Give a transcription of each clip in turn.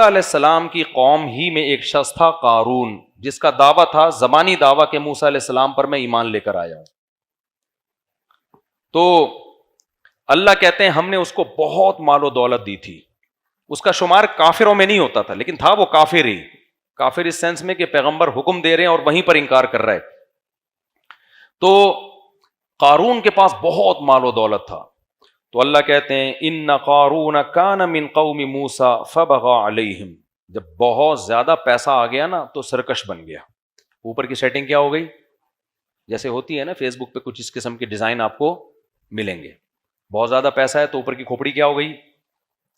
موسیٰ علیہ السلام کی قوم ہی میں ایک شخص تھا قارون، جس کا دعویٰ تھا، زبانی دعویٰ کہ موسیٰ علیہ السلام پر میں ایمان لے کر آیا ہوں. تو اللہ کہتے ہیں ہم نے اس کو بہت مال و دولت دی تھی. اس کا شمار کافروں میں نہیں ہوتا تھا، لیکن تھا وہ کافر ہی. کافر اس سینس میں کہ پیغمبر حکم دے رہے ہیں اور وہیں پر انکار کر رہا ہے. تو قارون کے پاس بہت مال و دولت تھا. تو اللہ کہتے ہیں ان قارون کان من قوم موسیٰ فبغى علیہم. جب بہت زیادہ پیسہ آ گیا نا تو سرکش بن گیا. اوپر کی سیٹنگ کیا ہو گئی؟ جیسے ہوتی ہے نا فیس بک پہ کچھ اس قسم کے ڈیزائن آپ کو ملیں گے. بہت زیادہ پیسہ ہے تو اوپر کی کھوپڑی کیا ہو گئی؟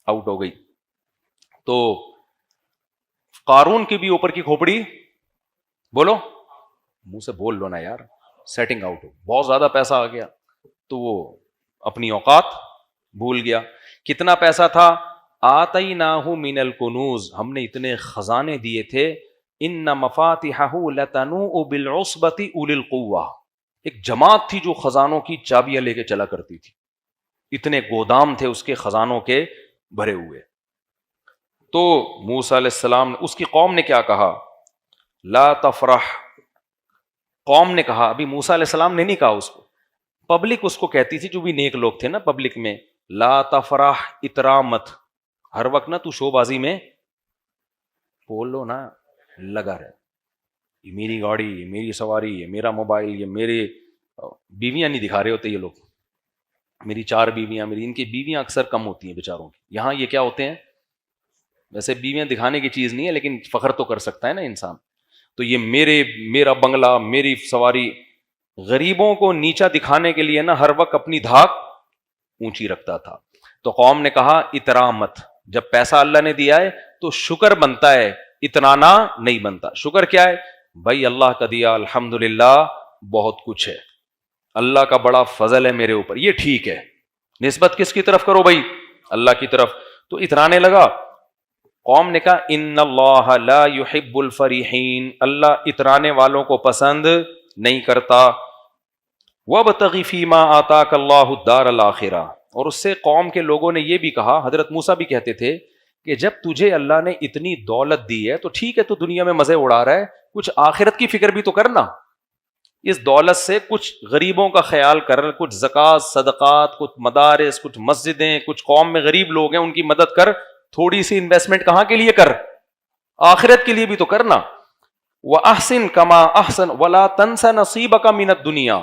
آؤٹ ہو گئی. تو قارون کی بھی اوپر کی کھوپڑی، بولو منہ سے بول لو نا یار، سیٹنگ آؤٹ ہو. بہت زیادہ پیسہ آ گیا تو وہ اپنی اوقات بھول گیا. کتنا پیسہ تھا؟ آتیناہ من الکنوز، ہم نے اتنے خزانے دیے تھے. ان مفاتحہ لتنوء بالعصبۃ اولی القوہ، ایک جماعت تھی جو خزانوں کی چابیاں لے کے چلا کرتی تھی. اتنے گودام تھے اس کے خزانوں کے بھرے ہوئے. تو موسیٰ علیہ السلام، اس کی قوم نے کیا کہا؟ لا تفرح. قوم نے کہا، ابھی موسیٰ علیہ السلام نے نہیں کہا اس کو، پبلک اس کو کہتی تھی جو بھی نیک لوگ تھے نا پبلک میں، لا تفرح، اترا مت. ہر وقت نا تو شو بازی میں بول لو نا لگا رہے، یہ میری گاڑی، یہ میری سواری، یہ میرا موبائل، یہ میرے بیویاں نہیں دکھا رہے ہوتے یہ لوگ، میری 4 بیویاں، میری. ان کی بیویاں اکثر کم ہوتی ہیں بیچاروں کی. یہاں یہ کیا ہوتے ہیں؟ ویسے بیویاں دکھانے کی چیز نہیں ہے لیکن فخر تو کر سکتا ہے نا انسان. تو یہ میرا بنگلہ، میری سواری. غریبوں کو نیچا دکھانے کے لیے نا ہر وقت اپنی دھاک اونچی رکھتا تھا. تو قوم نے کہا اترا مت. جب پیسہ اللہ نے دیا ہے تو شکر بنتا ہے، اتنانا نہیں بنتا. شکر کیا ہے بھائی؟ اللہ کا دیا الحمدللہ بہت کچھ ہے، اللہ کا بڑا فضل ہے میرے اوپر، یہ ٹھیک ہے. نسبت کس کی طرف کرو بھائی؟ اللہ کی طرف. تو اترانے لگا. قوم نے کہا ان اللہ لا يحب الفریحین، اللہ اترانے والوں کو پسند نہیں کرتا. وابتغ فیما آتاک اللہ الدار الآخرہ. اور اس سے قوم کے لوگوں نے یہ بھی کہا، حضرت موسیٰ بھی کہتے تھے کہ جب تجھے اللہ نے اتنی دولت دی ہے تو ٹھیک ہے تو دنیا میں مزے اڑا رہا ہے، کچھ آخرت کی فکر بھی تو کرنا. اس دولت سے کچھ غریبوں کا خیال کر، کچھ زکوٰۃ، صدقات، کچھ مدارس، کچھ مسجدیں، کچھ قوم میں غریب لوگ ہیں ان کی مدد کر. تھوڑی سی انویسٹمنٹ کہاں کے لیے کر؟ آخرت کے لیے بھی تو کرنا. وَأَحْسِن كَمَا أَحْسَنَ وَلَا تَنْسَ نَصِيبَكَ مِنَ الدُّنْيَا.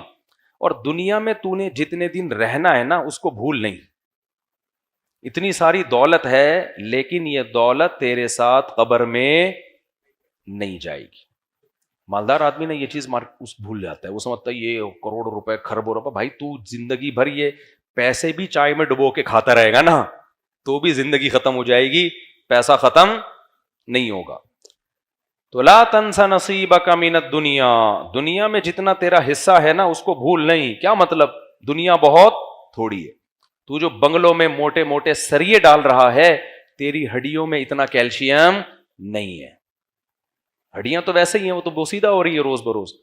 اور دنیا میں تو نے جتنے دن رہنا ہے نا اس کو بھول نہیں. اتنی ساری دولت ہے لیکن یہ دولت تیرے ساتھ قبر میں نہیں جائے گی. مالدار آدمی نے یہ چیز بھول جاتا ہے، وہ سمجھتا ہے یہ کروڑوں روپے، خربوں روپے. بھائی تو زندگی بھر یہ پیسے بھی چائے میں ڈبو کے کھاتا رہے گا نا تو بھی زندگی ختم ہو جائے گی، پیسہ ختم نہیں ہوگا. تو لا تنس نصیبک من الدنیا، دنیا میں جتنا تیرا حصہ ہے نا اس کو بھول نہیں. کیا مطلب؟ دنیا بہت تھوڑی ہے. تو جو بنگلوں میں موٹے موٹے سریے ڈال رہا ہے، تیری ہڈیوں میں اتنا کیلشیم نہیں ہے. ہڈیاں تو ویسے ہی ہیں، وہ تو بوسیدہ ہو رہی ہے روز بروز.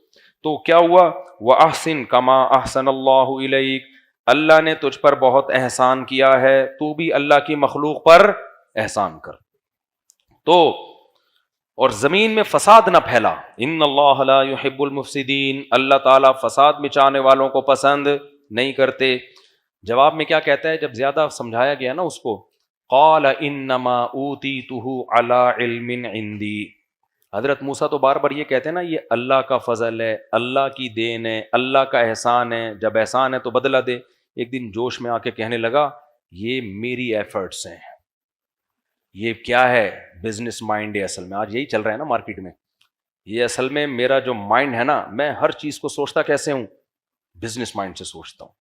تو کیا ہوا؟ وَأَحْسِن كَمَا أَحْسَنَ اللَّهُ إِلَيْكَ. اللہ نے تجھ پر بہت احسان کیا ہے، تو بھی اللہ کی مخلوق پر احسان کر. تو اور زمین میں فساد نہ پھیلا. ان اللہ لا يحب المفسدین، اللہ تعالیٰ فساد مچانے والوں کو پسند نہیں کرتے. جواب میں کیا کہتا ہے جب زیادہ سمجھایا گیا نا اس کو؟ قال انما اوتیتہ علی علم عندی. حضرت موسیٰ تو بار بار یہ کہتے ہیں نا یہ اللہ کا فضل ہے، اللہ کی دین ہے، اللہ کا احسان ہے، جب احسان ہے تو بدلہ دے. ایک دن جوش میں آ کے کہنے لگا یہ میری ایفرٹس ہیں. یہ کیا ہے؟ بزنس مائنڈ ہے. اصل میں آج یہی چل رہا ہے نا مارکیٹ میں. یہ اصل میں میرا جو مائنڈ ہے نا، میں ہر چیز کو سوچتا کیسے ہوں؟ بزنس مائنڈ سے سوچتا ہوں.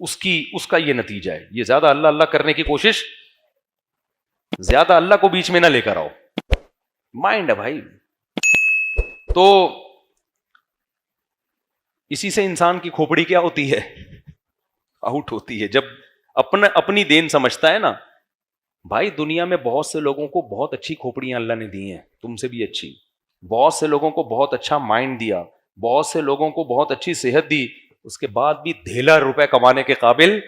اس کا یہ نتیجہ ہے. یہ زیادہ اللہ اللہ کرنے کی کوشش، زیادہ اللہ کو بیچ میں نہ لے کر آؤ. مائنڈ ہے بھائی. تو اسی سے انسان کی کھوپڑی کیا ہوتی ہے؟ آؤٹ ہوتی ہے. جب اپنی دین سمجھتا ہے نا. بھائی دنیا میں بہت سے لوگوں کو بہت اچھی کھوپڑیاں اللہ نے دی ہیں، تم سے بھی اچھی. بہت سے لوگوں کو بہت اچھا مائنڈ دیا، بہت سے لوگوں کو بہت اچھی صحت دی، اس کے بعد بھی ڈھیلا روپے کمانے کے قابل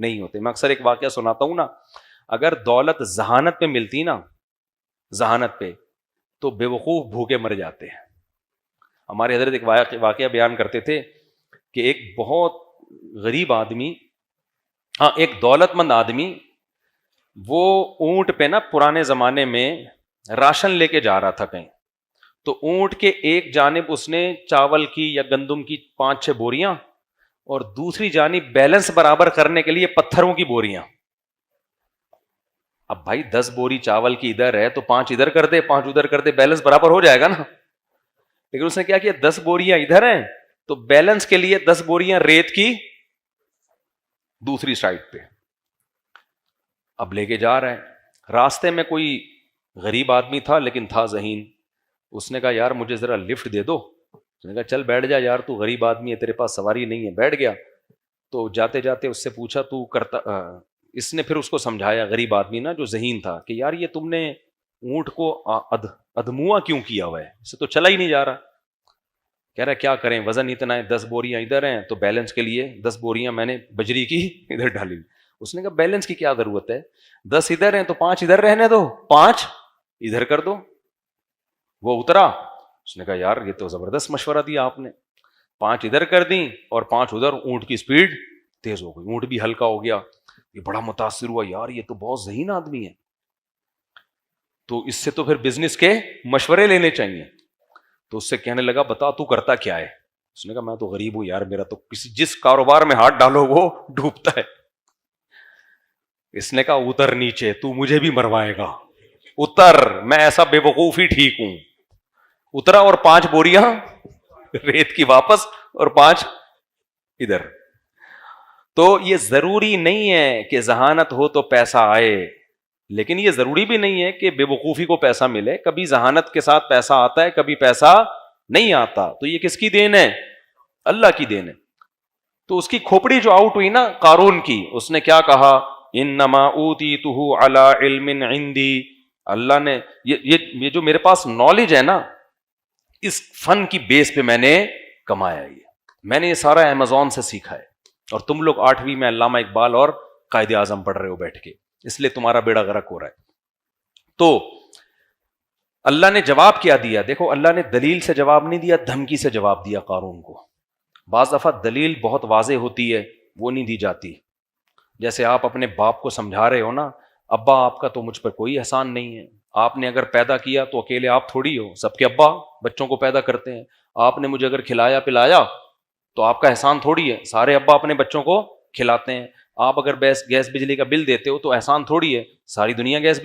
نہیں ہوتے. میں اکثر ایک واقعہ سناتا ہوں نا، اگر دولت ذہانت میں ملتی نا ذہانت پہ تو بے وقوف بھوکے مر جاتے ہیں. ہمارے حضرت ایک واقعہ بیان کرتے تھے کہ ایک بہت غریب آدمی, ایک دولت مند آدمی, وہ اونٹ پہ نا پرانے زمانے میں راشن لے کے جا رہا تھا کہیں, تو اونٹ کے ایک جانب اس نے چاول کی یا گندم کی 5-6 بوریاں اور دوسری جانب بیلنس برابر کرنے کے لیے پتھروں کی بوریاں. اب بھائی 10 بوری چاول کی ادھر ہے تو 5 ادھر کر دے 5 ادھر کر دے, بیلنس برابر ہو جائے گا نا. لیکن اس نے کیا کیا, 10 بوریاں ادھر ہیں تو بیلنس کے لیے 10 بوریاں ریت کی دوسری سائڈ پہ. اب لے کے جا رہا ہے, راستے میں کوئی غریب آدمی تھا لیکن تھا ذہین. اس نے کہا یار مجھے ذرا لفٹ دے دو. اس نے کہا چل بیٹھ جا یار, تو غریب آدمی ہے, تیرے پاس سواری نہیں ہے. بیٹھ گیا. تو جاتے جاتے اس سے پوچھا تو کرتا, اس نے پھر اس کو سمجھایا, غریب آدمی نا جو ذہین تھا, کہ یار یہ تم نے اونٹ کو ادموا کیوں کیا ہوا ہے, اسے تو چلا ہی نہیں جا رہا. کہہ رہا کیا کریں, وزن اتنا ہے, 10 بوریاں ادھر ہیں تو بیلنس کے لیے 10 بوریاں میں نے بجری کی ادھر ڈالی. اس نے کہا بیلنس کی کیا ضرورت ہے, 10 ادھر ہیں تو 5 ادھر رہنے دو, 5 ادھر کر دو. وہ اترا, اس نے کہا یار یہ تو زبردست مشورہ دیا آپ نے, 5 ادھر کر دیں اور 5 ادھر. اونٹ کی سپیڈ تیز ہو گئی, اونٹ بھی ہلکا ہو گیا. یہ بڑا متاثر ہوا, یار یہ تو بہت ذہین آدمی ہے, تو اس سے تو پھر بزنس کے مشورے لینے چاہیے. تو اس سے کہنے لگا بتا تو کرتا کیا ہے. اس نے کہا میں تو غریب ہوں یار, میرا تو جس کاروبار میں ہاتھ ڈالو وہ ڈوبتا ہے. اس نے کہا اتر نیچے, تو مجھے بھی مروائے گا, اتر, میں ایسا بے وقوف ہی ٹھیک ہوں. اترا اور 5 بوریاں ریت کی واپس اور 5 ادھر. تو یہ ضروری نہیں ہے کہ ذہانت ہو تو پیسہ آئے, لیکن یہ ضروری بھی نہیں ہے کہ بے وقوفی کو پیسہ ملے. کبھی ذہانت کے ساتھ پیسہ آتا ہے, کبھی پیسہ نہیں آتا. تو یہ کس کی دین ہے, اللہ کی دین ہے. تو اس کی کھوپڑی جو آؤٹ ہوئی نا قارون کی, اس نے کیا کہا, انما اوتیتہ علی علم عندی. اللہ نے یہ جو میرے پاس نالج ہے نا, اس فن کی بیس پہ میں نے کمایا. میں نے یہ سارا امیزون سے سیکھا ہے, اور تم لوگ 8ویں میں علامہ اقبال اور قائد اعظم پڑھ رہے ہو بیٹھ کے, اس لیے تمہارا بیڑا غرق ہو رہا ہے. تو اللہ نے جواب کیا دیا, دیکھو اللہ نے دلیل سے جواب نہیں دیا, دھمکی سے جواب دیا قارون کو. بعض دفعہ دلیل بہت واضح ہوتی ہے, وہ نہیں دی جاتی. جیسے آپ اپنے باپ کو سمجھا رہے ہو نا, ابا آپ کا تو مجھ پر کوئی احسان نہیں ہے, آپ نے اگر پیدا کیا تو اکیلے آپ تھوڑی ہو, سب کے ابا بچوں کو پیدا کرتے ہیں. آپ نے مجھے اگر کھلایا پلایا تو آپ کا احسان تھوڑی ہے, سارے ابا اپنے بچوں کو کھلاتے ہیں. آپ اگر گیس بجلی کا بل دیتے ہو تو احسان تھوڑی ہے, ساری دنیا گیس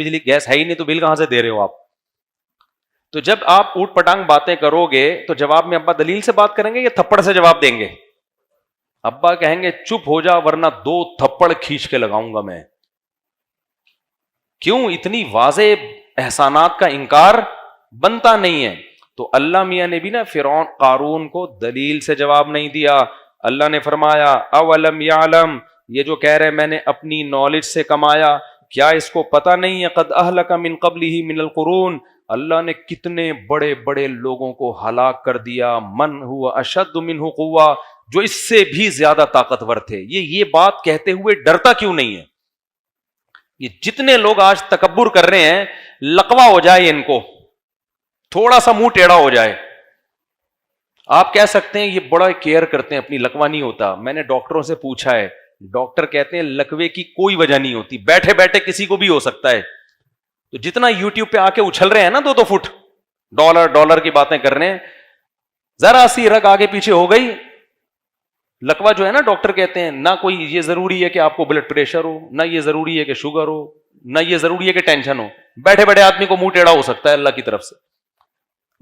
ہے ہی نہیں, تو بل کہاں سے دے رہے ہو آپ. تو جب آپ اوٹ پٹانگ باتیں کرو گے تو جواب میں ابا دلیل سے بات کریں گے یا تھپڑ سے جواب دیں گے؟ ابا کہیں گے چپ ہو جا ورنہ 2 تھپڑ کھینچ کے لگاؤں گا میں. کیوں؟ اتنی واضح احسانات کا انکار بنتا نہیں ہے. تو اللہ میاں نے بھی نا فرعون قارون کو دلیل سے جواب نہیں دیا. اللہ نے فرمایا اولم یعلم, یہ جو کہہ رہے میں نے اپنی نالج سے کمایا, کیا اس کو پتہ نہیں ہے قد اہلک من قبلہ من القرون, اللہ نے کتنے بڑے بڑے لوگوں کو ہلاک کر دیا, من ہوا اشد منہ قوہ, جو اس سے بھی زیادہ طاقتور تھے. یہ بات کہتے ہوئے ڈرتا کیوں نہیں ہے؟ یہ جتنے لوگ آج تکبر کر رہے ہیں, لقوہ ہو جائے ان کو, تھوڑا سا منہ ٹیڑھا ہو جائے. آپ کہہ سکتے ہیں یہ بڑا کیئر کرتے ہیں اپنی, لقوہ نہیں ہوتا. میں نے ڈاکٹروں سے پوچھا ہے, ڈاکٹر کہتے ہیں لقوے کی کوئی وجہ نہیں ہوتی, بیٹھے بیٹھے کسی کو بھی ہو سکتا ہے. تو جتنا یوٹیوب پہ آ کے اچھل رہے ہیں نا 2 فٹ, ڈالر کی باتیں کر رہے ہیں, ذرا سی رگ آگے پیچھے ہو گئی, لقوہ جو ہے نا ڈاکٹر کہتے ہیں نہ کوئی یہ ضروری ہے کہ آپ کو بلڈ پریشر ہو, نہ یہ ضروری ہے کہ شوگر ہو, نہ یہ ضروری ہے کہ ٹینشن ہو. بیٹھے بیٹھے آدمی کو منہ ٹیڑھا ہو سکتا ہے اللہ کی طرف سے.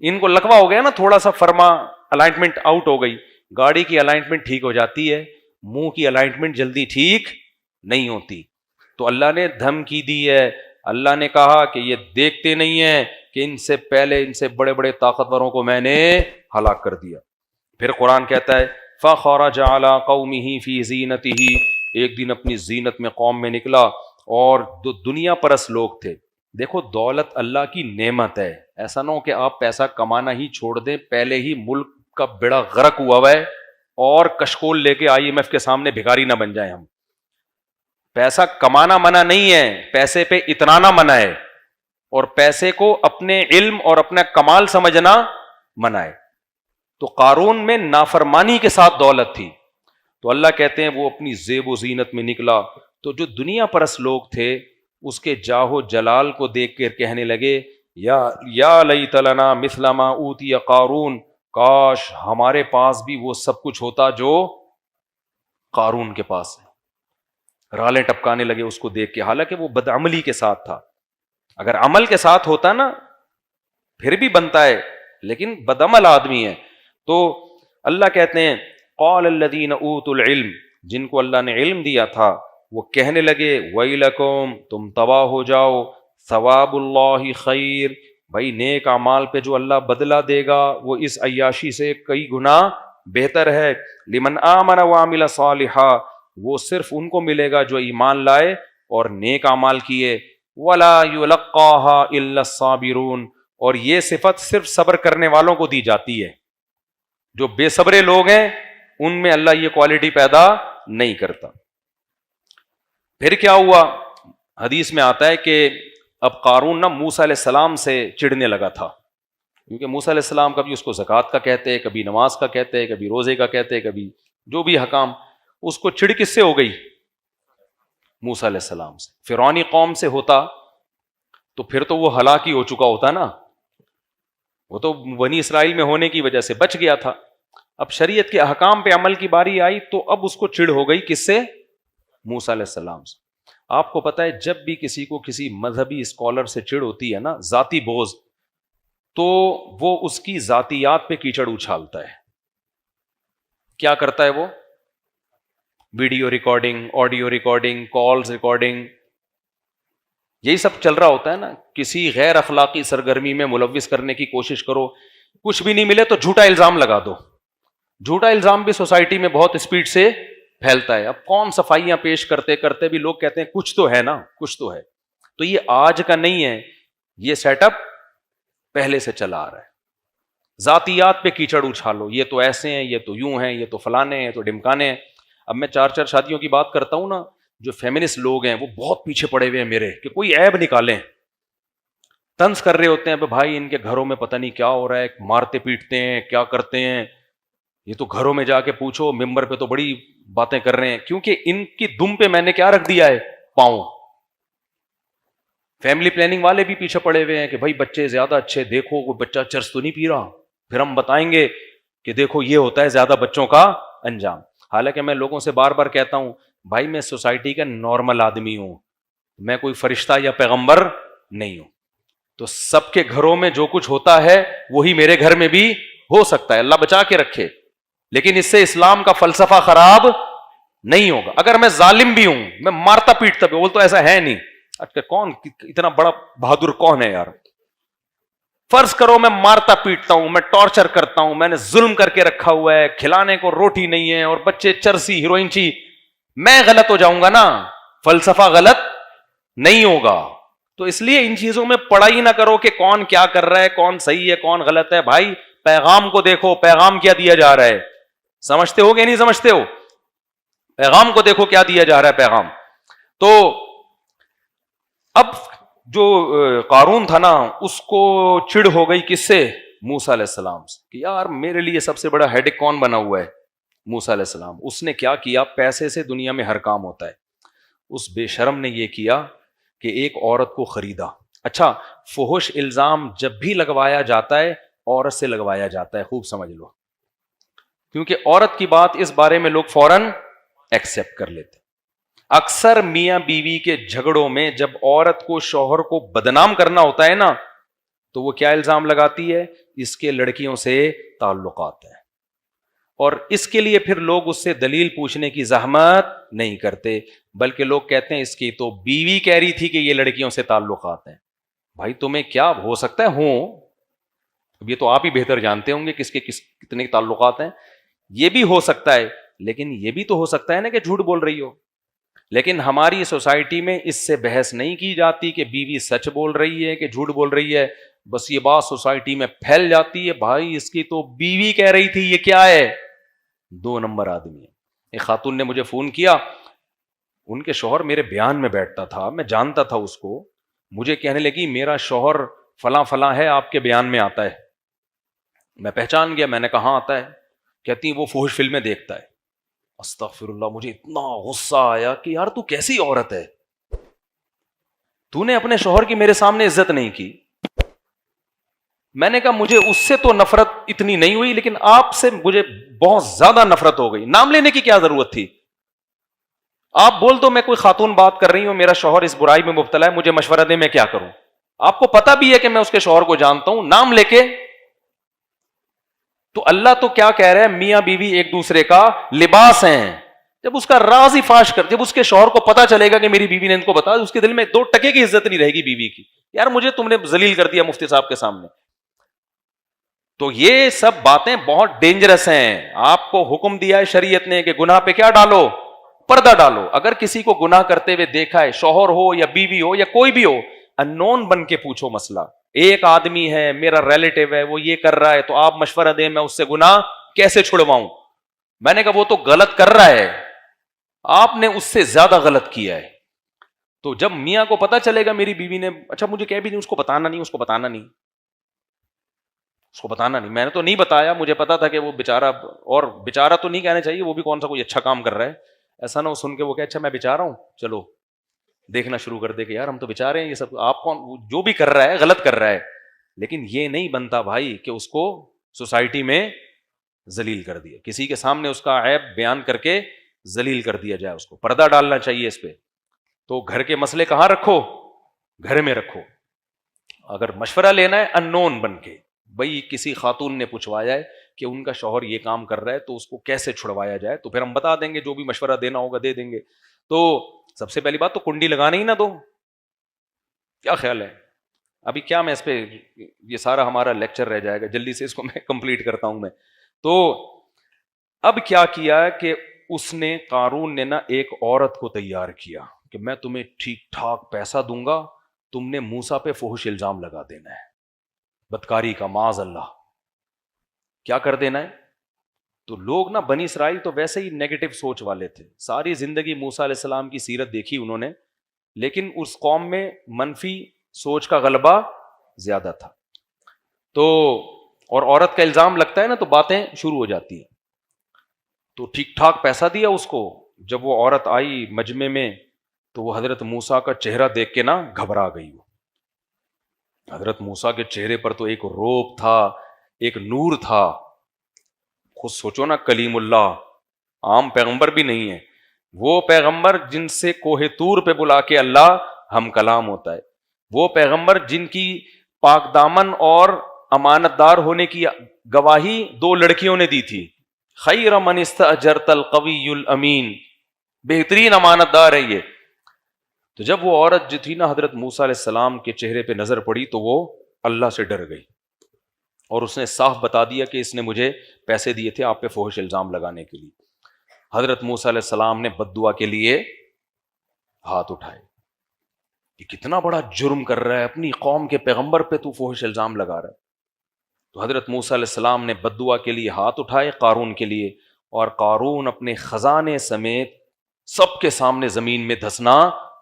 ان کو لقوہ ہو گیا نا, تھوڑا سا فرما الائنمنٹ آؤٹ ہو گئی. گاڑی کی الائنمنٹ ٹھیک ہو جاتی ہے, منہ کی الائنمنٹ جلدی ٹھیک نہیں ہوتی. تو اللہ نے دھمکی دی ہے, اللہ نے کہا کہ یہ دیکھتے نہیں ہیں کہ ان سے پہلے ان سے بڑے بڑے طاقتوروں کو میں نے ہلاک کر دیا. پھر قرآن کہتا ہے فَخَرَجَ عَلَىٰ قَوْمِهِ فِي زِينَتِهِ, ایک دن اپنی زینت میں قوم میں نکلا, اور جو دنیا پرست لوگ تھے. دیکھو دولت اللہ کی نعمت ہے, ایسا نہ ہو کہ آپ پیسہ کمانا ہی چھوڑ دیں, پہلے ہی ملک کا بیڑا غرق ہوا ہے اور کشکول لے کے IMF کے سامنے بھکاری نہ بن جائیں ہم. پیسہ کمانا منع نہیں ہے, پیسے پہ اتنانا منع ہے. اور پیسے کو اپنے علم اور اپنا کمال سمجھنا منائے. تو قارون میں نافرمانی کے ساتھ دولت تھی, تو اللہ کہتے ہیں وہ اپنی زیب و زینت میں نکلا. تو جو دنیا پرست لوگ تھے اس کے جاہ و جلال کو دیکھ کر کہنے لگے یا لیت لنا مثل ما اوتی قارون, کاش ہمارے پاس بھی وہ سب کچھ ہوتا جو قارون کے پاس ہے. رالیں ٹپکانے لگے اس کو دیکھ کے, حالانکہ وہ بدعملی کے ساتھ تھا. اگر عمل کے ساتھ ہوتا نا پھر بھی بنتا ہے, لیکن بدعمل آدمی ہے. تو اللہ کہتے ہیں قال الذین اوتوا العلم, جن کو اللہ نے علم دیا تھا وہ کہنے لگے ویلکم, تم تباہ ہو جاؤ, ثواب اللہ خیر, بھائی نیک اعمال پہ جو اللہ بدلہ دے گا وہ اس عیاشی سے کئی گنا بہتر ہے. لمن آمن وعمل صالحا, وہ صرف ان کو ملے گا جو ایمان لائے اور نیک اعمال کیے. ولا یلقاها الا الصابرون, اور یہ صفت صرف صبر کرنے والوں کو دی جاتی ہے. جو بے صبرے لوگ ہیں ان میں اللہ یہ کوالٹی پیدا نہیں کرتا. پھر کیا ہوا؟ حدیث میں آتا ہے کہ اب قارون نا موسیٰ علیہ السلام سے چڑھنے لگا تھا, کیونکہ موسیٰ علیہ السلام کبھی اس کو زکوٰۃ کا کہتے, کبھی نماز کا کہتے, کبھی روزے کا کہتے, کبھی جو بھی حکام. اس کو چڑ کس سے ہو گئی؟ موسیٰ علیہ السلام سے. فرعونی قوم سے ہوتا تو پھر تو وہ ہلاک ہی ہو چکا ہوتا نا, وہ تو بنی اسرائیل میں ہونے کی وجہ سے بچ گیا تھا. اب شریعت کے احکام پہ عمل کی باری آئی تو اب اس کو چڑ ہو گئی کس سے؟ موسیٰ علیہ السلام سے. آپ کو پتا ہے جب بھی کسی کو کسی مذہبی اسکالر سے چڑ ہوتی ہے نا, ذاتی بغض, تو وہ اس کی ذاتیات پہ کیچڑ اچھالتا ہے. کیا کرتا ہے وہ؟ Video recording, audio recording, calls recording, یہی سب چل رہا ہوتا ہے نا. کسی غیر اخلاقی سرگرمی میں ملوث کرنے کی کوشش کرو, کچھ بھی نہیں ملے تو جھوٹا الزام لگا دو. جھوٹا الزام بھی سوسائٹی میں بہت اسپیڈ سے پھیلتا ہے. اب کون صفائیاں پیش کرتے کرتے بھی لوگ کہتے ہیں کچھ تو ہے نا, کچھ تو ہے. تو یہ آج کا نہیں ہے, یہ سیٹ اپ پہلے سے چلا آ رہا ہے. ذاتیات پہ کیچڑ اچھالو, یہ تو ایسے ہیں, یہ تو یوں ہیں, یہ تو فلانے ہیں, یہ تو ڈمکانے ہیں. اب میں 4 شادیوں کی بات کرتا ہوں نا, جو فیمنسٹ لوگ ہیں وہ بہت پیچھے پڑے ہوئے ہیں میرے, کہ کوئی عیب نکالیں. طنز کر رہے ہوتے ہیں بھائی ان کے گھروں میں پتہ نہیں کیا ہو رہا ہے, مارتے پیٹتے ہیں, کیا کرتے ہیں, یہ تو گھروں میں جا کے پوچھو, ممبر پہ تو بڑی باتیں کر رہے ہیں, کیونکہ ان کی دم پہ میں نے کیا رکھ دیا ہے؟ پاؤں. فیملی پلاننگ والے بھی پیچھے پڑے ہوئے ہیں کہ بھائی بچے زیادہ اچھے, دیکھو کوئی بچہ چرس تو نہیں پی رہا, پھر ہم بتائیں گے کہ دیکھو یہ ہوتا ہے زیادہ بچوں کا انجام. حالانکہ میں لوگوں سے بار بار کہتا ہوں بھائی میں سوسائٹی کا نارمل آدمی ہوں, میں کوئی فرشتہ یا پیغمبر نہیں ہوں. تو سب کے گھروں میں جو کچھ ہوتا ہے وہی میرے گھر میں بھی ہو سکتا ہے, اللہ بچا کے رکھے. لیکن اس سے اسلام کا فلسفہ خراب نہیں ہوگا. اگر میں ظالم بھی ہوں, میں مارتا پیٹتا بھی, وہ تو ایسا ہے نہیں. اچھا کون اتنا بڑا بہادر کون ہے یار؟ فرض کرو میں مارتا پیٹتا ہوں, میں ٹارچر کرتا ہوں, میں نے ظلم کر کے رکھا ہوا ہے, کھلانے کو روٹی نہیں ہے اور بچے چرسی ہیروئن چی, میں غلط ہو جاؤں گا نا, فلسفہ غلط نہیں ہوگا. تو اس لیے ان چیزوں میں پڑا ہی نہ کرو کہ کون کیا کر رہا ہے, کون صحیح ہے کون غلط ہے. بھائی پیغام کو دیکھو, پیغام کیا دیا جا رہا ہے, سمجھتے ہو کہ نہیں سمجھتے ہو؟ پیغام کو دیکھو کیا دیا جا رہا ہے پیغام. تو اب جو قارون تھا نا اس کو چڑ ہو گئی کس سے؟ موسیٰ علیہ السلام سے, کہ یار میرے لیے سب سے بڑا ہیڈک کون بنا ہوا ہے؟ موسیٰ علیہ السلام. اس نے کیا کیا؟ پیسے سے دنیا میں ہر کام ہوتا ہے. اس بے شرم نے یہ کیا کہ ایک عورت کو خریدا. اچھا فحش الزام جب بھی لگوایا جاتا ہے عورت سے لگوایا جاتا ہے, خوب سمجھ لو, کیونکہ عورت کی بات اس بارے میں لوگ فوراً ایکسپٹ کر لیتے. اکثر میاں بیوی کے جھگڑوں میں جب عورت کو شوہر کو بدنام کرنا ہوتا ہے نا تو وہ کیا الزام لگاتی ہے؟ اس کے لڑکیوں سے تعلقات ہیں. اور اس کے لیے پھر لوگ اس سے دلیل پوچھنے کی زحمت نہیں کرتے, بلکہ لوگ کہتے ہیں اس کی تو بیوی کہہ رہی تھی کہ یہ لڑکیوں سے تعلقات ہیں. بھائی تمہیں کیا ہو سکتا ہے ہوں, اب یہ تو آپ ہی بہتر جانتے ہوں گے کس کے کتنے تعلقات ہیں. یہ بھی ہو سکتا ہے, لیکن یہ بھی تو ہو سکتا ہے نا کہ جھوٹ بول رہی ہو. لیکن ہماری سوسائٹی میں اس سے بحث نہیں کی جاتی کہ بیوی سچ بول رہی ہے کہ جھوٹ بول رہی ہے, بس یہ بات سوسائٹی میں پھیل جاتی ہے بھائی اس کی تو بیوی کہہ رہی تھی, یہ کیا ہے؟ 2 نمبر آدمی ہے. ایک خاتون نے مجھے فون کیا, ان کے شوہر میرے بیان میں بیٹھتا تھا, میں جانتا تھا اس کو, مجھے کہنے لگی میرا شوہر فلاں فلاں ہے، آپ کے بیان میں آتا ہے. میں پہچان گیا، میں نے کہا آتا ہے. کہتی وہ فحش فلمیں دیکھتا ہے. استغفر اللہ. مجھے اتنا غصہ آیا کہ یار تو کیسی عورت ہے، تو نے اپنے شوہر کی میرے سامنے عزت نہیں کی. میں نے کہا مجھے اس سے تو نفرت اتنی نہیں ہوئی، لیکن آپ سے مجھے بہت زیادہ نفرت ہو گئی. نام لینے کی کیا ضرورت تھی؟ آپ بول دو میں کوئی خاتون بات کر رہی ہوں، میرا شوہر اس برائی میں مبتلا ہے، مجھے مشورہ دے میں کیا کروں. آپ کو پتا بھی ہے کہ میں اس کے شوہر کو جانتا ہوں، نام لے کے. تو اللہ تو کیا کہہ رہا ہے، میاں بیوی ایک دوسرے کا لباس ہیں. جب اس کا راز ہی فاش کر، جب اس کے شوہر کو پتا چلے گا کہ میری بیوی نے ان کو بتا، اس کے دل میں 2 ٹکے کی عزت نہیں رہے گی بیوی کی. یار مجھے تم نے ذلیل کر دیا مفتی صاحب کے سامنے. تو یہ سب باتیں بہت ڈینجرس ہیں. آپ کو حکم دیا ہے شریعت نے کہ گناہ پہ کیا ڈالو؟ پردہ ڈالو. اگر کسی کو گناہ کرتے ہوئے دیکھا ہے، شوہر ہو یا بیوی ہو یا کوئی بھی ہو، انون بن کے پوچھو مسئلہ. ایک آدمی ہے میرا ریلیٹو ہے، وہ یہ کر رہا ہے، تو آپ مشورہ دیں میں اس سے گناہ کیسے چھڑواؤں. میں نے کہا وہ تو غلط کر رہا ہے، آپ نے اس سے زیادہ غلط کیا ہے. تو جب میاں کو پتا چلے گا میری بیوی نے، اچھا مجھے کہہ بھی نہیں، اس کو بتانا نہیں، اس کو بتانا نہیں، اس کو بتانا نہیں. میں نے تو نہیں بتایا، مجھے پتا تھا کہ وہ بیچارہ، اور بیچارہ تو نہیں کہنا چاہیے، وہ بھی کون سا کوئی اچھا کام کر رہا ہے. ایسا نہ ہو سن کے وہ کہ اچھا میں بیچارہ ہوں، چلو دیکھنا شروع کر دے کہ یار ہم تو بیچارے ہیں، یہ سب آپ کون، جو بھی کر رہا ہے غلط کر رہا ہے. لیکن یہ نہیں بنتا بھائی کہ اس کو سوسائٹی میں ذلیل کر دیا، کسی کے سامنے اس کا عیب بیان کر کے ذلیل کر دیا جائے. اس کو پردہ ڈالنا چاہیے اس پہ. تو گھر کے مسئلے کہاں رکھو؟ گھر میں رکھو. اگر مشورہ لینا ہے انون بن کے، بھائی کسی خاتون نے پوچھوایا ہے کہ ان کا شوہر یہ کام کر رہا ہے تو اس کو کیسے چھڑوایا جائے، تو پھر ہم بتا دیں گے، جو بھی مشورہ دینا ہوگا دے دیں گے. تو سب سے پہلی بات تو کنڈی لگانے ہی نہ دو. کیا خیال ہے؟ ابھی کیا میں اس پہ، یہ سارا ہمارا لیکچر رہ جائے گا، جلدی سے اس کو میں کمپلیٹ کرتا ہوں میں. تو اب کیا کیا کہ اس نے، قارون نے نا ایک عورت کو تیار کیا کہ میں تمہیں ٹھیک ٹھاک پیسہ دوں گا، تم نے موسیٰ پہ فحش الزام لگا دینا ہے، بدکاری کا، معاذ اللہ. کیا کر دینا ہے؟ تو لوگ نا بنی اسرائیل تو ویسے ہی نیگیٹو سوچ والے تھے، ساری زندگی موسیٰ علیہ السلام کی سیرت دیکھی انہوں نے، لیکن اس قوم میں منفی سوچ کا غلبہ زیادہ تھا. تو اور عورت کا الزام لگتا ہے نا تو باتیں شروع ہو جاتی ہیں. تو ٹھیک ٹھاک پیسہ دیا اس کو. جب وہ عورت آئی مجمع میں تو وہ حضرت موسیٰ کا چہرہ دیکھ کے نا گھبرا گئی. حضرت موسیٰ کے چہرے پر تو ایک روب تھا، ایک نور تھا. خود سوچو نا، کلیم اللہ، عام پیغمبر بھی نہیں ہے، وہ پیغمبر جن سے کوہ طور پہ بلا کے اللہ ہم کلام ہوتا ہے، وہ پیغمبر جن کی پاک دامن اور امانت دار ہونے کی گواہی 2 لڑکیوں نے دی تھی. خیر من استاجرت القوی الامین، بہترین امانت دار ہے یہ. تو جب وہ عورت جو تھی نا حضرت موسیٰ علیہ السلام کے چہرے پہ نظر پڑی تو وہ اللہ سے ڈر گئی، اور اس نے صاف بتا دیا کہ اس نے مجھے پیسے دیے تھے آپ پہ فحش الزام لگانے کے لیے. حضرت موسیٰ علیہ السلام نے بد دعا کے لیے ہاتھ اٹھائے کہ کتنا بڑا جرم کر رہا ہے، اپنی قوم کے پیغمبر پہ تو فحش الزام لگا رہا ہے. تو حضرت موسیٰ علیہ السلام نے بد دعا کے لیے ہاتھ اٹھائے قارون کے لیے، اور قارون اپنے خزانے سمیت سب کے سامنے زمین میں دھسنا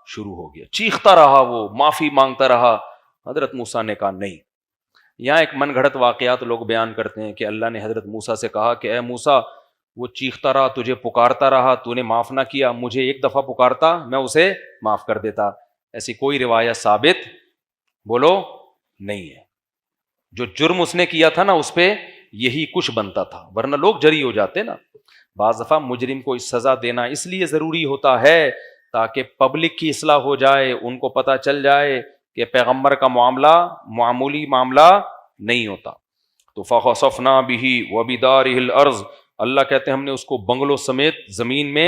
شروع ہو گیا. چیختا رہا، وہ معافی مانگتا رہا. حضرت موسیٰ نے کہا نہیں. یہاں ایک من گھڑت واقعات لوگ بیان کرتے ہیں کہ اللہ نے حضرت موسیٰ سے کہا کہ اے موسیٰ، وہ چیختا رہا، تجھے پکارتا رہا، تو نے معاف نہ کیا، مجھے ایک دفعہ پکارتا میں اسے معاف کر دیتا. ایسی کوئی روایت ثابت بولو نہیں ہے. جو جرم اس نے کیا تھا نا اس پہ یہی کچھ بنتا تھا، ورنہ لوگ جری ہو جاتے نا. بعض دفعہ مجرم کو سزا دینا اس لیے ضروری ہوتا ہے تاکہ پبلک کی اصلاح ہو جائے، ان کو پتہ چل جائے کہ پیغمبر کا معاملہ معمولی معاملہ نہیں ہوتا. تو فخسفنا به وبداره الارض، اللہ کہتے ہیں ہم نے اس کو بنگلوں سمیت زمین میں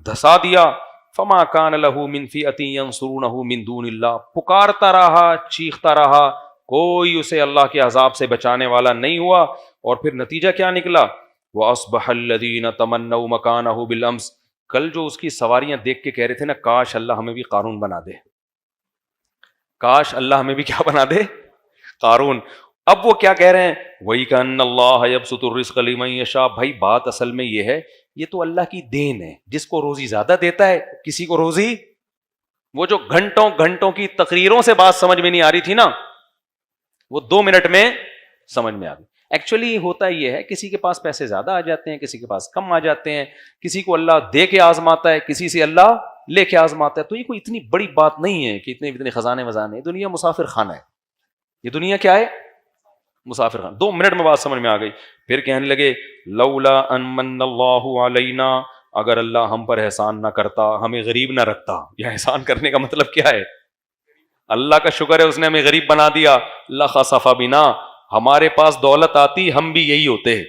دھسا دیا. فما كان له من فئة ينصرونه من دون اللہ، پکارتا رہا، چیختا رہا، کوئی اسے اللہ کے عذاب سے بچانے والا نہیں ہوا. اور پھر نتیجہ کیا نکلا؟ وَأَصْبَحَ الَّذِينَ تَمَنَّوْا مَكَانَهُ بِالْأَمْسِ، کل جو اس کی سواریاں دیکھ کے کہہ رہے تھے نا کاش اللہ ہمیں بھی قارون بنا دے، کاش اللہ ہمیں بھی کیا بنا دے، قارون. اب وہ کیا کہہ رہے ہیں؟ وَإِكَ أَنَّ اللَّهَ يَبْسُطُ الرِّزْقَ لِمَن يَشَاءُ. بھائی بات اصل میں یہ ہے، یہ تو اللہ کی دین ہے، جس کو روزی زیادہ دیتا ہے، کسی کو روزی وہ جو گھنٹوں گھنٹوں کی تقریروں سے بات سمجھ میں نہیں آ رہی تھی نا، وہ 2 منٹ میں سمجھ میں آ گئی. ایکچولی ہوتا یہ ہے، کسی کے پاس پیسے زیادہ آ جاتے ہیں، کسی کے پاس کم آ جاتے ہیں، کسی کو اللہ دے کے آزماتا ہے، کسی سے اللہ لے کے آزماتا ہے. تو یہ کوئی اتنی بڑی بات نہیں ہے کہ اتنے خزانے وزانے. دنیا مسافر خانہ ہے. یہ دنیا کیا ہے؟ مسافر خانہ. 2 منٹ میں بات سمجھ میں آ گئی. پھر کہنے لگے لولا ان من اللہ علینا، اگر اللہ ہم پر احسان نہ کرتا، ہمیں غریب نہ رکھتا. یہ احسان کرنے کا مطلب کیا ہے؟ اللہ کا شکر ہے اس نے ہمیں غریب بنا دیا. لخسف بنا، ہمارے پاس دولت آتی ہم بھی یہی ہوتے.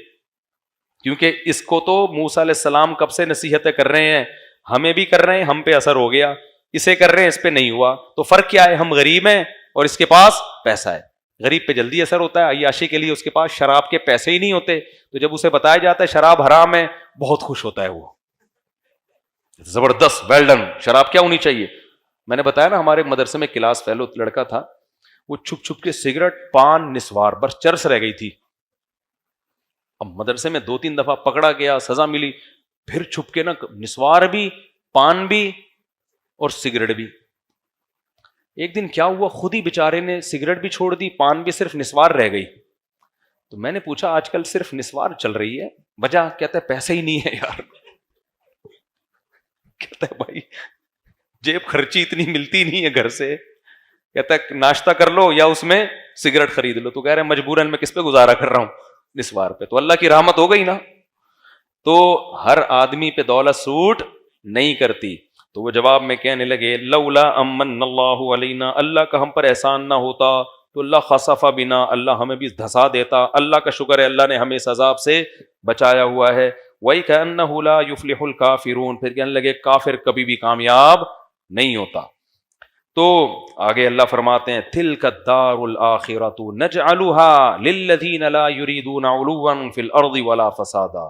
کیونکہ اس کو تو موسیٰ علیہ السلام کب سے نصیحتیں کر رہے ہیں، ہمیں بھی کر رہے ہیں، ہم پہ اثر ہو گیا، اسے کر رہے ہیں، اس پہ نہیں ہوا. تو فرق کیا ہے؟ ہم غریب ہیں اور اس کے پاس پیسہ ہے. غریب پہ جلدی اثر ہوتا ہے، عیاشی کے لیے اس کے پاس شراب کے پیسے ہی نہیں ہوتے. تو جب اسے بتایا جاتا ہے شراب حرام ہے، بہت خوش ہوتا ہے. وہ زبردست، ویل ڈن. شراب کیا ہونی چاہیے؟ میں نے بتایا نا، ہمارے مدرسے میں کلاس فیلو لڑکا تھا، وہ چھپ چھپ کے سگریٹ، پان، نسوار، بس چرس رہ گئی تھی. اب مدرسے میں 2-3 دفعہ پکڑا گیا، سزا ملی. پھر چھپ کے نا نسوار بھی، پان بھی اور سگریٹ بھی. ایک دن کیا ہوا، خود ہی بیچارے نے سگریٹ بھی چھوڑ دی، پان بھی، صرف نسوار رہ گئی. تو میں نے پوچھا آج کل صرف نسوار چل رہی ہے، وجہ؟ کہتا ہے پیسے ہی نہیں ہے یار. کہتا ہے بھائی جیب خرچی اتنی ملتی نہیں ہے گھر سے. کہتا ہے ناشتہ کر لو یا اس میں سگریٹ خرید لو. تو کہہ رہے ہیں مجبوراً میں کس پہ گزارا کر رہا ہوں؟ نسوار پہ. تو اللہ کی رحمت ہو گئی نا. تو ہر آدمی پہ دولت سوٹ نہیں کرتی. تو وہ جواب میں کہنے لگے لولا امن اللہ علینا، اللہ کا ہم پر احسان نہ ہوتا تو اللہ خسف بنا، اللہ ہمیں بھی دھسا دیتا. اللہ کا شکر ہے اللہ نے ہمیں اس عذاب سے بچایا ہوا ہے. وَإِكَأَنَّهُ لَا يُفْلِحُ الْكَافِرُونَ، پھر کہنے لگے کافر کبھی بھی کامیاب نہیں ہوتا. تو آگے اللہ فرماتے ہیں تِلْكَ الدَّارُ الْآخِرَةُ نَجْعَلُهَا لِلَّذِينَ لَا يُرِيدُونَ عُلُوًّا فِي الْأَرْضِ وَلَا فَسَادًا.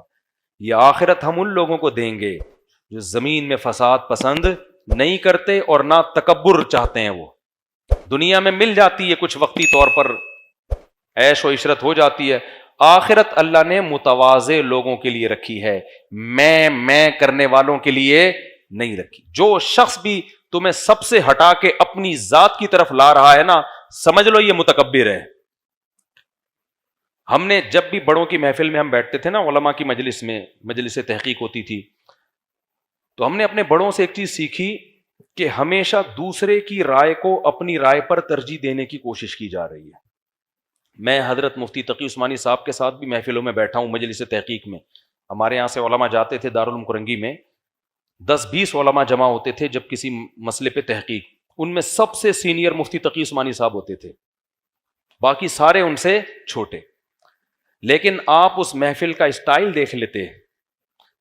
یہ آخرت ہم ان لوگوں کو دیں گے جو زمین میں فساد پسند نہیں کرتے اور نہ تکبر چاہتے ہیں. وہ دنیا میں مل جاتی ہے کچھ وقتی طور پر، عیش و عشرت ہو جاتی ہے. آخرت اللہ نے متواضع لوگوں کے لیے رکھی ہے، میں کرنے والوں کے لیے نہیں رکھی. جو شخص بھی تمہیں سب سے ہٹا کے اپنی ذات کی طرف لا رہا ہے نا، سمجھ لو یہ متکبر ہے. ہم نے جب بھی بڑوں کی محفل میں ہم بیٹھتے تھے نا، علماء کی مجلس میں، مجلس تحقیق ہوتی تھی، تو ہم نے اپنے بڑوں سے ایک چیز سیکھی کہ ہمیشہ دوسرے کی رائے کو اپنی رائے پر ترجیح دینے کی کوشش کی جا رہی ہے. میں حضرت مفتی تقی عثمانی صاحب کے ساتھ بھی محفلوں میں بیٹھا ہوں مجلس تحقیق میں. ہمارے یہاں سے علماء جاتے تھے دارالعلوم کرنگی میں، 10-20 علماء جمع ہوتے تھے جب کسی مسئلے پہ تحقیق. ان میں سب سے سینئر مفتی تقی عثمانی صاحب ہوتے تھے، باقی سارے ان سے چھوٹے. لیکن آپ اس محفل کا اسٹائل دیکھ لیتے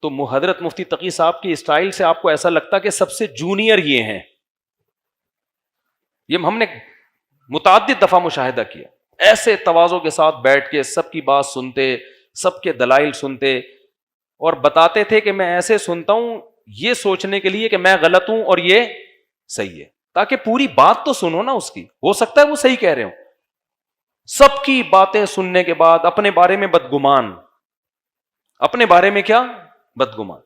تو حضرت مفتی تقی صاحب کی اسٹائل سے آپ کو ایسا لگتا کہ سب سے جونیئر یہ ہیں. یہ ہم نے متعدد دفعہ مشاہدہ کیا. ایسے تواضع کے ساتھ بیٹھ کے سب کی بات سنتے، سب کے دلائل سنتے، اور بتاتے تھے کہ میں ایسے سنتا ہوں یہ سوچنے کے لیے کہ میں غلط ہوں اور یہ صحیح ہے، تاکہ پوری بات تو سنو نا اس کی، ہو سکتا ہے وہ صحیح کہہ رہے ہوں. سب کی باتیں سننے کے بعد اپنے بارے میں بدگمان، اپنے بارے میں کیا بدگمان،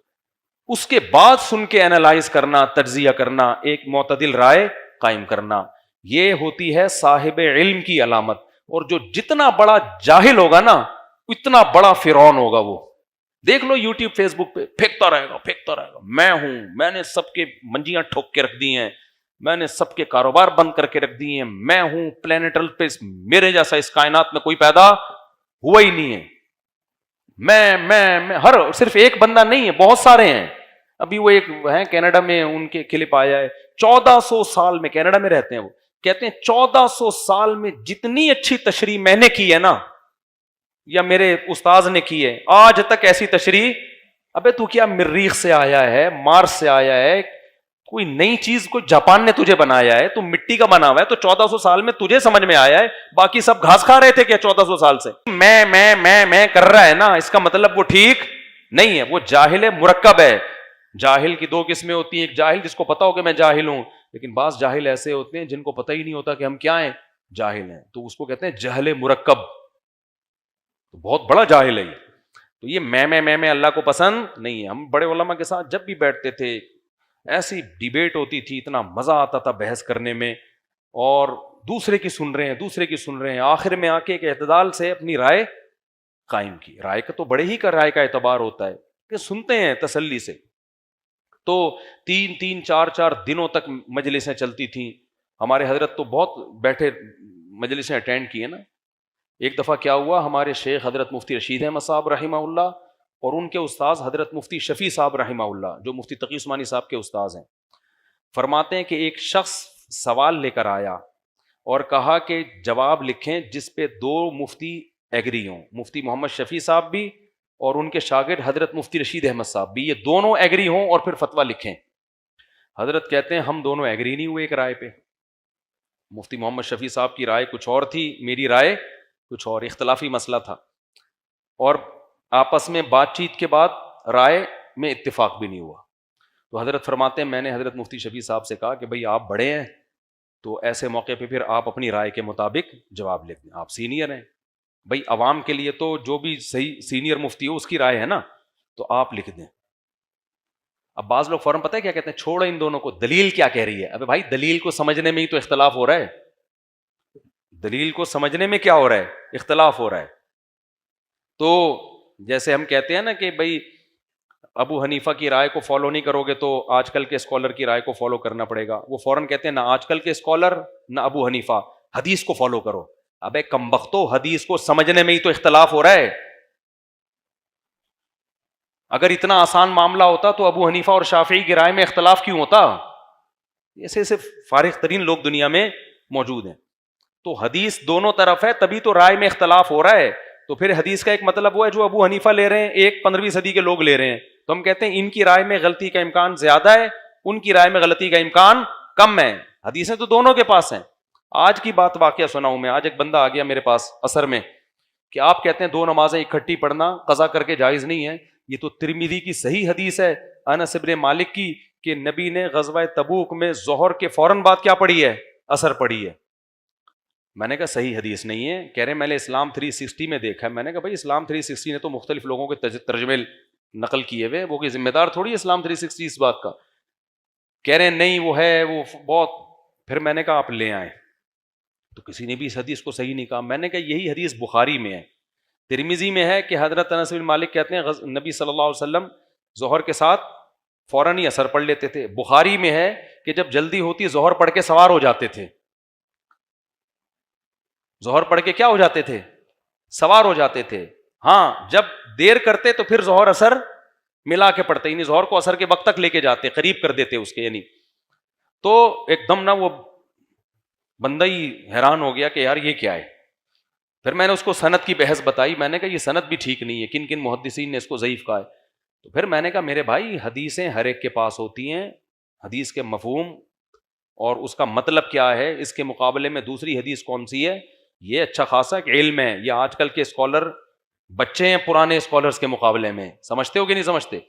اس کے بعد سن کے اینالائز کرنا، تجزیہ کرنا، ایک معتدل رائے قائم کرنا، یہ ہوتی ہے صاحب علم کی علامت. اور جو جتنا بڑا جاہل ہوگا نا اتنا بڑا فرعون ہوگا. وہ دیکھ لو یوٹیوب فیس بک پہ پھینکتا رہے گا میں ہوں، میں نے سب کے منجیاں ٹھوک کے رکھ دی ہیں، میں نے سب کے کاروبار بند کر کے رکھ دیے ہیں، میں ہوں پلانیٹل پہ، میرے جیسا اس کائنات میں کوئی پیدا ہوا ہی نہیں ہے. میں ہر صرف ایک بندہ نہیں ہے، بہت سارے ہیں. ابھی وہ ایک ہیں کینیڈا میں، ان کے کلپ آیا ہے، 1400 سال میں، کینیڈا میں رہتے ہیں، وہ کہتے ہیں 1400 سال میں جتنی اچھی تشریح میں نے کی ہے نا، یا میرے استاذ نے کی ہے، آج تک ایسی تشریح. ابے تو کیا مریخ سے آیا ہے، مارس سے آیا ہے، کوئی نئی چیز کو جاپان نے تجھے بنایا ہے، تو مٹی کا بنا ہوا ہے، تو 1400 سال میں تجھے سمجھ میں آیا ہے، باقی سب گھاس کھا رہے تھے کیا 1400 سال سے؟ میں کر رہا ہے نا، اس کا مطلب وہ ٹھیک نہیں ہے، وہ جاہل مرکب ہے. جاہل کی 2 قسمیں ہوتی ہیں، ایک جاہل جس کو پتا ہو کہ میں جاہل ہوں، لیکن بعض جاہل ایسے ہوتے ہیں جن کو پتہ ہی نہیں ہوتا کہ ہم کیا ہیں، جاہل ہیں، تو اس کو کہتے ہیں جہل مرکب. تو بہت بڑا جاہل ہے یہ. تو یہ میں اللہ کو پسند نہیں ہے. ہم بڑے علماء کے ساتھ جب بھی بیٹھتے تھے ایسی ڈیبیٹ ہوتی تھی, اتنا مزہ آتا تھا بحث کرنے میں, اور دوسرے کی سن رہے ہیں, آخر میں آ کے ایک اعتدال سے اپنی رائے قائم کی. رائے کا تو بڑے ہی کا رائے کا اعتبار ہوتا ہے کہ سنتے ہیں تسلی سے. تو 3-4 دنوں تک مجلسیں چلتی تھیں. ہمارے حضرت تو بہت بیٹھے مجلسیں اٹینڈ کی ہیں نا. ایک دفعہ کیا ہوا, ہمارے شیخ حضرت مفتی رشید احمد صاحب رحمہ اللہ اور ان کے استاذ حضرت مفتی شفیع صاحب رحمہ اللہ, جو مفتی تقی عثمانی صاحب کے استاذ ہیں, فرماتے ہیں کہ ایک شخص سوال لے کر آیا اور کہا کہ جواب لکھیں جس پہ 2 مفتی ایگری ہوں, مفتی محمد شفیع صاحب بھی اور ان کے شاگرد حضرت مفتی رشید احمد صاحب بھی, یہ دونوں ایگری ہوں اور پھر فتویٰ لکھیں. حضرت کہتے ہیں ہم دونوں ایگری نہیں ہوئے ایک رائے پہ. مفتی محمد شفیع صاحب کی رائے کچھ اور تھی, میری رائے کچھ اور, اختلافی مسئلہ تھا, اور آپس میں بات چیت کے بعد رائے میں اتفاق بھی نہیں ہوا. تو حضرت فرماتے ہیں میں نے حضرت مفتی شفیع صاحب سے کہا کہ بھئی آپ بڑے ہیں تو ایسے موقع پہ پھر آپ اپنی رائے کے مطابق جواب لکھ دیں, آپ سینئر ہیں بھئی, عوام کے لیے تو جو بھی صحیح سینئر مفتی ہو اس کی رائے ہے نا, تو آپ لکھ دیں. اب بعض لوگ فوراً پتہ ہے کیا کہتے ہیں, چھوڑو ان دونوں کو, دلیل کیا کہہ رہی ہے. ابے بھائی دلیل کو سمجھنے میں ہی تو اختلاف ہو رہا ہے, دلیل کو سمجھنے میں کیا ہو رہا ہے, اختلاف ہو رہا ہے. تو جیسے ہم کہتے ہیں نا کہ بھئی ابو حنیفہ کی رائے کو فالو نہیں کرو گے تو آج کل کے اسکالر کی رائے کو فالو کرنا پڑے گا. وہ فوراً کہتے ہیں نہ آج کل کے اسکالر نہ ابو حنیفہ, حدیث کو فالو کرو. ابے کمبختو, حدیث کو سمجھنے میں ہی تو اختلاف ہو رہا ہے. اگر اتنا آسان معاملہ ہوتا تو ابو حنیفہ اور شافعی کی رائے میں اختلاف کیوں ہوتا؟ ایسے صرف فارغ ترین لوگ دنیا میں موجود ہیں. تو حدیث دونوں طرف ہے تبھی تو رائے میں اختلاف ہو رہا ہے. تو پھر حدیث کا ایک مطلب وہ ہے جو ابو حنیفہ لے رہے ہیں, ایک 15ویں صدی کے لوگ لے رہے ہیں, تو ہم کہتے ہیں ان کی رائے میں غلطی کا امکان زیادہ ہے, ان کی رائے میں غلطی کا امکان کم ہے. حدیثیں تو دونوں کے پاس ہیں. آج کی بات واقعہ سناؤں میں, آج ایک بندہ آ گیا میرے پاس عصر میں کہ آپ کہتے ہیں 2 نمازیں اکٹھی پڑھنا قضا کر کے جائز نہیں ہے. یہ تو ترمذی کی صحیح حدیث ہے انس بن مالک کی کہ نبی نے غزوہ تبوک میں ظہر کے فوراً بعد کیا پڑھی ہے, عصر پڑھی ہے. میں نے کہا صحیح حدیث نہیں ہے. کہہ رہے میں نے اسلام 360 میں دیکھا ہے. میں نے کہا بھائی اسلام 360 نے تو مختلف لوگوں کے ترجمے نقل کیے ہوئے, وہ کوئی ذمہ دار تھوڑی ہے اسلام 360 اس بات کا. کہہ رہے ہیں نہیں وہ ہے وہ بہت. پھر میں نے کہا آپ لے آئیں, تو کسی نے بھی اس حدیث کو صحیح نہیں کہا. میں نے کہا یہی حدیث بخاری میں ہے, ترمذی میں ہے کہ حضرت انس بن مالک کہتے ہیں نبی صلی اللہ علیہ وسلم ظہر کے ساتھ فوراً ہی عصر پڑھ لیتے تھے. بخاری میں ہے کہ جب جلدی ہوتی ظہر پڑھ کے سوار ہو جاتے تھے. ظہر پڑھ کے کیا ہو جاتے تھے, سوار ہو جاتے تھے. ہاں جب دیر کرتے تو پھر ظہر عصر ملا کے پڑھتے, یعنی ظہر کو عصر کے وقت تک لے کے جاتے, قریب کر دیتے اس کے. یعنی تو ایک دم نہ وہ بندہ ہی حیران ہو گیا کہ یار یہ کیا ہے. پھر میں نے اس کو سند کی بحث بتائی. میں نے کہا یہ سند بھی ٹھیک نہیں ہے, کن کن محدثین نے اس کو ضعیف کہا ہے. تو پھر میں نے کہا میرے بھائی حدیثیں ہر ایک کے پاس ہوتی ہیں, حدیث کے مفہوم اور اس کا مطلب کیا ہے, اس کے مقابلے میں دوسری حدیث کون سی ہے, یہ اچھا خاصا ایک علم ہے. یہ آج کل کے اسکالر بچے ہیں پرانے اسکالرس کے مقابلے میں. سمجھتے ہو کہ نہیں سمجھتے؟